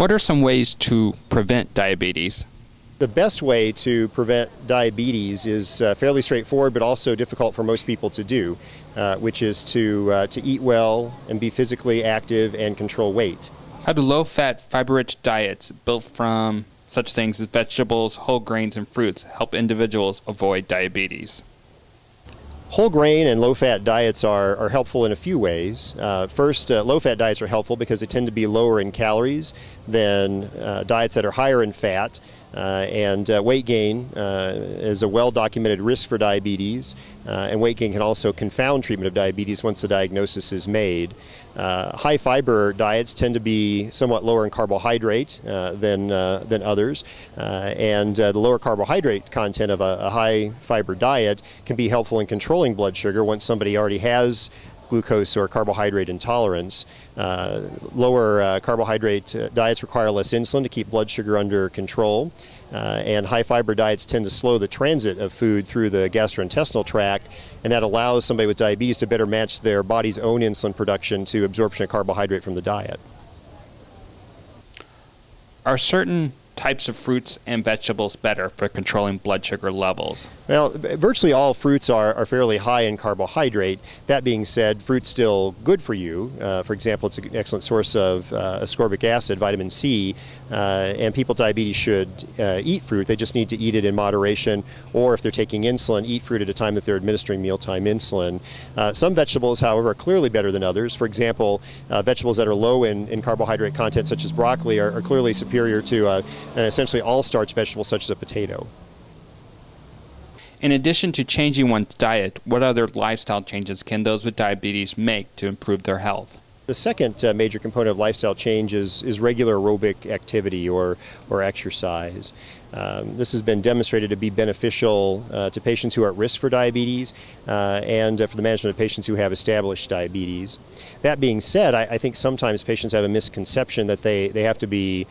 What are some ways to prevent diabetes? The best way to prevent diabetes is fairly straightforward, but also difficult for most people to do, which is to eat well and be physically active and control weight. How do low-fat, fiber-rich diets built from such things as vegetables, whole grains, and fruits help individuals avoid diabetes? Whole grain and low-fat diets are helpful in a few ways. First, low-fat diets are helpful because they tend to be lower in calories than diets that are higher in fat. And weight gain is a well-documented risk for diabetes, and weight gain can also confound treatment of diabetes once the diagnosis is made. High-fiber diets tend to be somewhat lower in carbohydrate than others, and the lower carbohydrate content of a high-fiber diet can be helpful in controlling blood sugar once somebody already has glucose or carbohydrate intolerance. Lower carbohydrate diets require less insulin to keep blood sugar under control, and high fiber diets tend to slow the transit of food through the gastrointestinal tract, and that allows somebody with diabetes to better match their body's own insulin production to absorption of carbohydrate from the diet. Are certain types of fruits and vegetables better for controlling blood sugar levels? Well, virtually all fruits are fairly high in carbohydrate. That being said, fruit's still good for you. For example, it's an excellent source of ascorbic acid, vitamin C, and people with diabetes should eat fruit. They just need to eat it in moderation, or if they're taking insulin, eat fruit at a time that they're administering mealtime insulin. Some vegetables, however, are clearly better than others. For example, vegetables that are low in carbohydrate content, such as broccoli, are clearly superior to an essentially all-starch vegetable such as a potato. In addition to changing one's diet, what other lifestyle changes can those with diabetes make to improve their health? The second major component of lifestyle change is regular aerobic activity or exercise. This has been demonstrated to be beneficial to patients who are at risk for diabetes and for the management of patients who have established diabetes. That being said, I think sometimes patients have a misconception that they have to be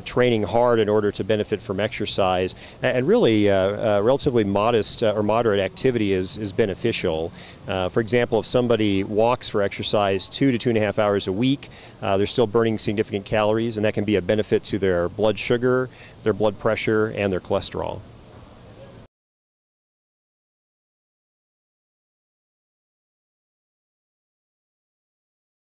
training hard in order to benefit from exercise, and really relatively modest or moderate activity is beneficial. For example, if somebody walks for exercise 2 to 2.5 hours a week, they're still burning significant calories, and that can be a benefit to their blood sugar, their blood pressure, and their cholesterol.